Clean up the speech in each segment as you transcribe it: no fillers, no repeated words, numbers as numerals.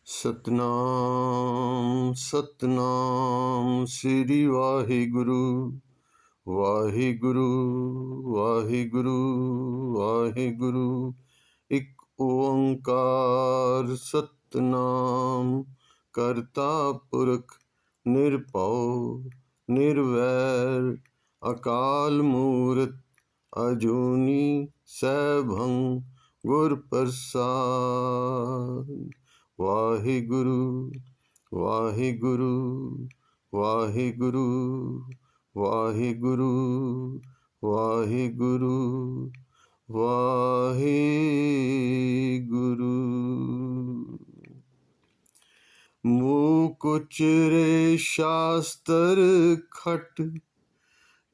सतनाम सतनाम श्री वाहिगुरु वाहिगुरु वाहिगुरु वाहिगुरु। एक ओंकार सतनाम करता पुरख निरभउ निर्वैर अकाल मूरत अजूनी सैभं गुर प्रसाद। वाहिगुरु वाहिगुरु वाहिगुरु वाहिगुरु वाहिगुरु वाहिगुरु। मूक उचरे शास्त्र खट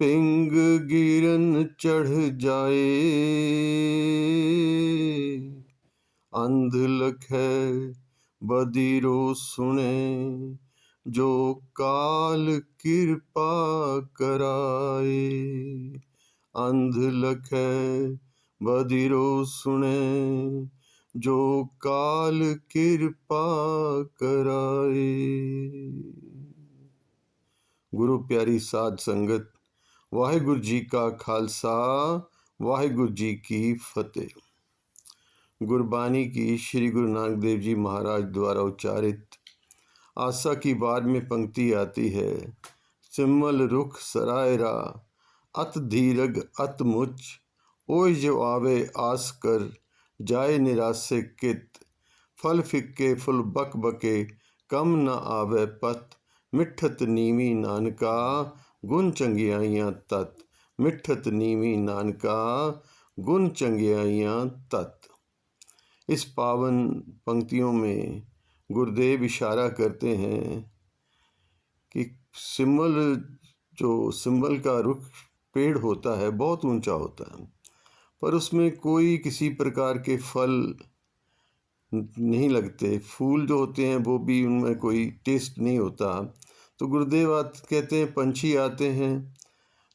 पिंग गिरन चढ़ जाए। अंध लखै बधिरो सुने जो काल कृपा कराए। अंध लखै बधिरो सुने जो काल कृपा कराए। गुरु प्यारी साध संगत, वाहिगुरु जी का खालसा वाहिगुरु जी की फतेह। गुरबानी की श्री गुरु नानक देव जी महाराज द्वारा उच्चारित आशा की बार में पंक्ति आती है। सिमल रुख सरायरा अत धीरग अत मुच, ओय जो आवे आस कर जाए निरासे कित। फल फिक्के फुल बक बके कम न आवे पत, मिठत नीवी नानका गुण चंगियाइयां तत। मिठत नीवी नानका गुण चंगियाइयां तत। इस पावन पंक्तियों में गुरुदेव इशारा करते हैं कि सिम्बल का रुख पेड़ होता है, बहुत ऊंचा होता है, पर उसमें कोई किसी प्रकार के फल नहीं लगते। फूल जो होते हैं वो भी, उनमें कोई टेस्ट नहीं होता। तो गुरुदेव कहते हैं पंछी आते हैं,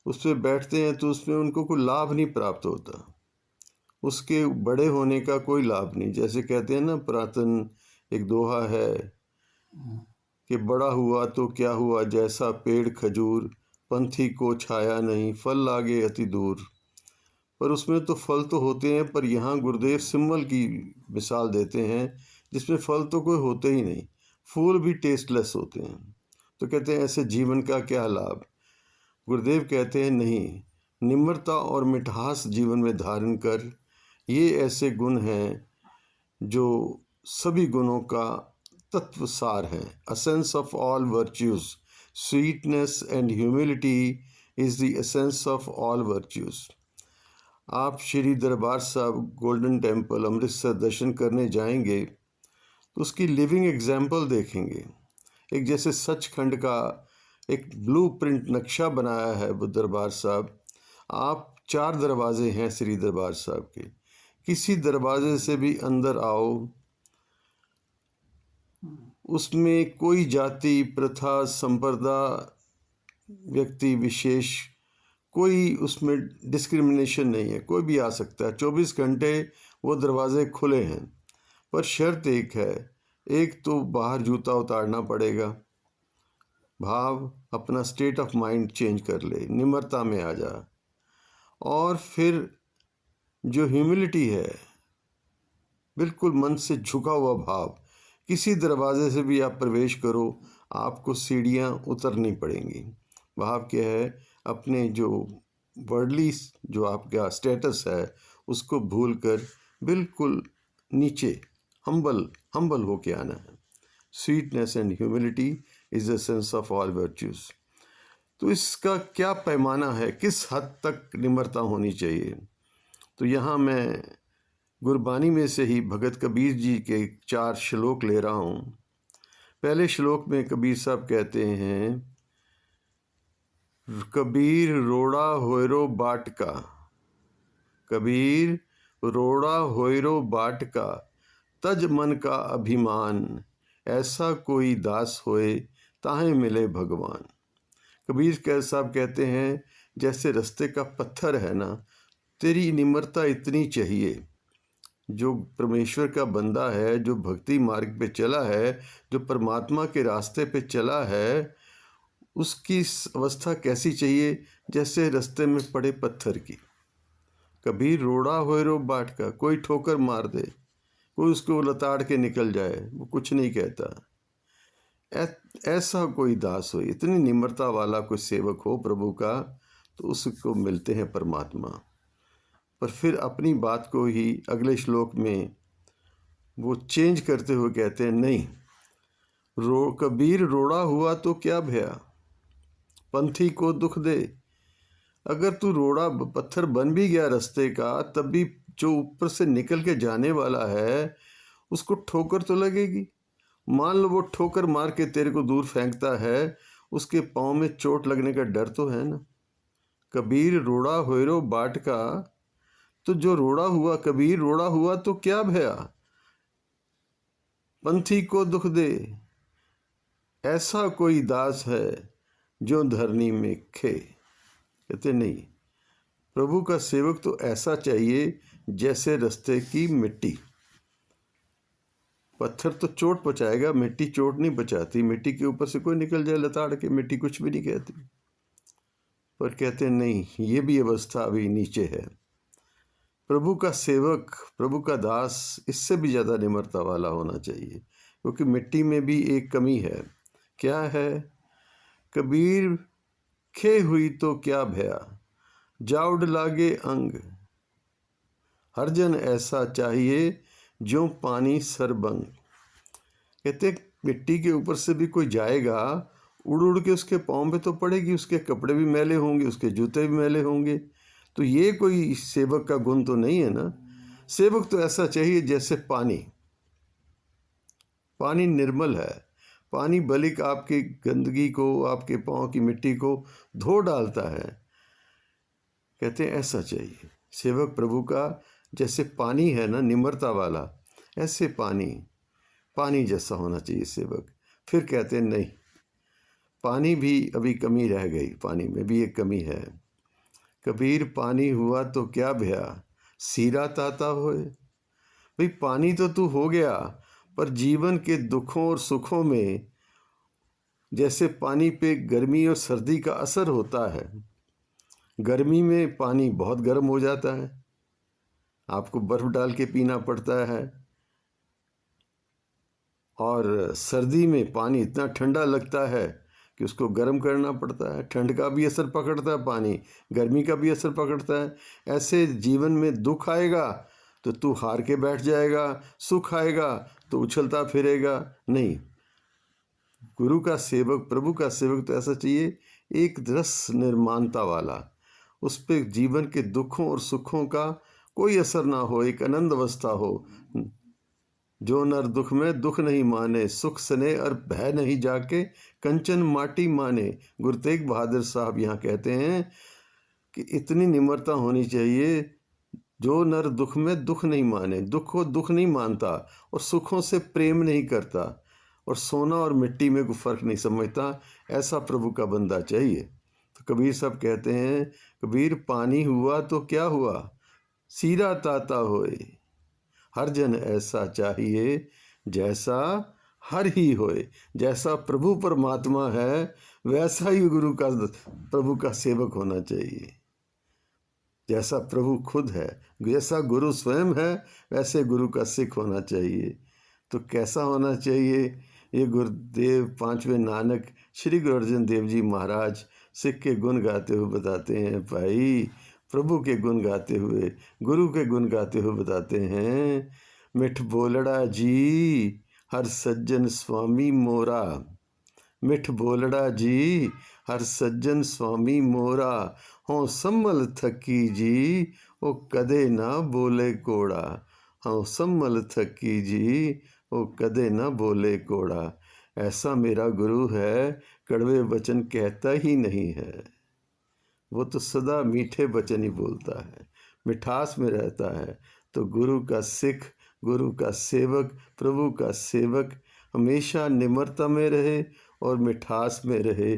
उस पर बैठते हैं तो उसमें उनको कोई लाभ नहीं प्राप्त होता, उसके बड़े होने का कोई लाभ नहीं। जैसे कहते हैं ना, पुरातन एक दोहा है कि बड़ा हुआ तो क्या हुआ जैसा पेड़ खजूर, पंथी को छाया नहीं फल लागे अति दूर। पर उसमें तो फल तो होते हैं, पर यहाँ गुरुदेव सिम्बल की मिसाल देते हैं जिसमें फल तो कोई होते ही नहीं, फूल भी टेस्टलेस होते हैं। तो कहते हैं ऐसे जीवन का क्या लाभ। गुरुदेव कहते हैं नहीं, निम्रता और मिठास जीवन में धारण कर, ये ऐसे गुण हैं जो सभी गुणों का तत्व सार है। Essence of all virtues, sweetness and humility is the essence of all virtues. आप श्री दरबार साहब गोल्डन टेम्पल अमृतसर दर्शन करने जाएंगे तो उसकी लिविंग एग्जाम्पल देखेंगे। एक जैसे सचखंड का एक ब्लूप्रिंट नक्शा बनाया है वो दरबार साहब। आप 4 दरवाजे हैं श्री दरबार साहब के, किसी दरवाजे से भी अंदर आओ, उसमें कोई जाति प्रथा संप्रदाय व्यक्ति विशेष कोई उसमें डिस्क्रिमिनेशन नहीं है, कोई भी आ सकता है। 24 घंटे वो दरवाजे खुले हैं, पर शर्त एक है, एक तो बाहर जूता उतारना पड़ेगा। भाव अपना स्टेट ऑफ माइंड चेंज कर ले, निम्रता में आ जा। और फिर जो ह्यूमिलिटी है, बिल्कुल मन से झुका हुआ भाव। किसी दरवाजे से भी आप प्रवेश करो, आपको सीढ़ियाँ उतरनी पड़ेंगी। भाव क्या है, अपने जो वर्डली जो आपका स्टेटस है उसको भूलकर बिल्कुल नीचे हम्बल होके आना है। Sweetness and humility is the sense of all virtues. तो इसका क्या पैमाना है, किस हद तक निम्रता होनी चाहिए। तो यहाँ मैं गुरबानी में से ही भगत कबीर जी के 4 श्लोक ले रहा हूँ। पहले श्लोक में कबीर साहब कहते हैं, कबीर रोड़ा होयरो बाट का, कबीर रोड़ा होयरो बाट का, तज मन का अभिमान, ऐसा कोई दास होए ताहे मिले भगवान। कबीर साहब कहते हैं, जैसे रास्ते का पत्थर है ना, तेरी निम्रता इतनी चाहिए जो परमेश्वर का बंदा है, जो भक्ति मार्ग पे चला है, जो परमात्मा के रास्ते पे चला है, उसकी अवस्था कैसी चाहिए? जैसे रास्ते में पड़े पत्थर की। कभी रोड़ा होए रो बाट का, कोई ठोकर मार दे, कोई उसको लताड़ के निकल जाए, वो कुछ नहीं कहता। ऐसा कोई दास हो, इतनी निम्रता वाला कोई सेवक हो प्रभु का, तो उसको मिलते हैं परमात्मा। पर फिर अपनी बात को ही अगले श्लोक में वो चेंज करते हुए कहते हैं, नहीं, कबीर रोड़ा हुआ तो क्या भया, पंथी को दुख दे। अगर तू रोड़ा पत्थर बन भी गया रास्ते का, तब भी जो ऊपर से निकल के जाने वाला है उसको ठोकर तो लगेगी। मान लो वो ठोकर मार के तेरे को दूर फेंकता है, उसके पाँव में चोट लगने का डर तो है ना। कबीर रोड़ा होयरो बाट का, तो जो रोड़ा हुआ, कबीर रोड़ा हुआ तो क्या भया, पंथी को दुख दे। ऐसा कोई दास है जो धरनी में खे। कहते नहीं, प्रभु का सेवक तो ऐसा चाहिए जैसे रास्ते की मिट्टी। पत्थर तो चोट पहुंचाएगा, मिट्टी चोट नहीं पहुंचाती। मिट्टी के ऊपर से कोई निकल जाए लताड़ के, मिट्टी कुछ भी नहीं कहती। पर कहते नहीं, ये भी अवस्था अभी नीचे है। प्रभु का सेवक, प्रभु का दास इससे भी ज़्यादा निम्रता वाला होना चाहिए, क्योंकि मिट्टी में भी एक कमी है। क्या है? कबीर खे हुई तो क्या भया, जाउड लागे अंग। हर जन ऐसा चाहिए जो पानी सरबंग। कहते मिट्टी के ऊपर से भी कोई जाएगा, उड़ उड़ के उसके पाँव पे तो पड़ेगी, उसके कपड़े भी मैले होंगे, उसके जूते भी मैले होंगे। तो ये कोई सेवक का गुण तो नहीं है ना। सेवक तो ऐसा चाहिए जैसे पानी। पानी निर्मल है, पानी बलिक आपकी गंदगी को, आपके पाँव की मिट्टी को धो डालता है। कहते हैं ऐसा चाहिए सेवक प्रभु का, जैसे पानी है ना निम्रता वाला, ऐसे पानी जैसा होना चाहिए सेवक। फिर कहते हैं नहीं, पानी भी अभी कमी रह गई, पानी में भी एक कमी है। कबीर पानी हुआ तो क्या भया, सीरा ताता होए। भाई पानी तो तू हो गया, पर जीवन के दुखों और सुखों में जैसे पानी पे गर्मी और सर्दी का असर होता है। गर्मी में पानी बहुत गर्म हो जाता है, आपको बर्फ़ डाल के पीना पड़ता है, और सर्दी में पानी इतना ठंडा लगता है कि उसको गर्म करना पड़ता है। ठंड का भी असर पकड़ता है पानी, गर्मी का भी असर पकड़ता है। ऐसे जीवन में दुख आएगा तो तू हार के बैठ जाएगा, सुख आएगा तो उछलता फिरेगा। नहीं, गुरु का सेवक, प्रभु का सेवक तो ऐसा चाहिए, एक रस निर्माणता वाला, उस पर जीवन के दुखों और सुखों का कोई असर ना हो, एक आनंद अवस्था हो। जो नर दुख में दुख नहीं माने, सुख सने और भय नहीं जाके, कंचन माटी माने। गुरु तेग बहादुर साहब यहाँ कहते हैं कि इतनी निम्रता होनी चाहिए, जो नर दुख में दुख नहीं माने, दुख को दुख नहीं मानता, और सुखों से प्रेम नहीं करता, और सोना और मिट्टी में कोई फर्क नहीं समझता, ऐसा प्रभु का बंदा चाहिए। तो कबीर साहब कहते हैं, कबीर पानी हुआ तो क्या हुआ, सीरा ताता होए। हर जन ऐसा चाहिए जैसा हर ही होए। जैसा प्रभु परमात्मा है, वैसा ही गुरु का, प्रभु का सेवक होना चाहिए। जैसा प्रभु खुद है, जैसा गुरु स्वयं है, वैसे गुरु का सिख होना चाहिए। तो कैसा होना चाहिए? ये गुरुदेव पांचवें नानक श्री गुरु अर्जन देव जी महाराज सिख के गुण गाते हुए बताते हैं। भाई प्रभु के गुण गाते हुए, गुरु के गुण गाते हुए बताते हैं, मिठ बोलड़ा जी हर सज्जन स्वामी मोरा। मिठ बोलड़ा जी हर सज्जन स्वामी मोरा, हों सम्मल थकी जी ओ कदे ना बोले कोड़ा। हों सम्मल थकी जी ओ कदे ना बोले कोड़ा। ऐसा मेरा गुरु है, कड़वे वचन कहता ही नहीं है। वो तो सदा मीठे वचन ही बोलता है, मिठास में रहता है। तो गुरु का सिख, गुरु का सेवक, प्रभु का सेवक हमेशा निम्रता में रहे और मिठास में रहे,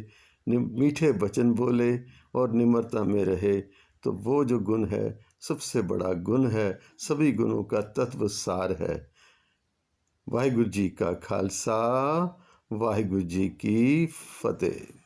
मीठे वचन बोले और निम्रता में रहे। तो वो जो गुण है सबसे बड़ा गुण है, सभी गुणों का तत्व सार है। वाहिगुरु जी का खालसा, वाहिगुरु जी की फतेह।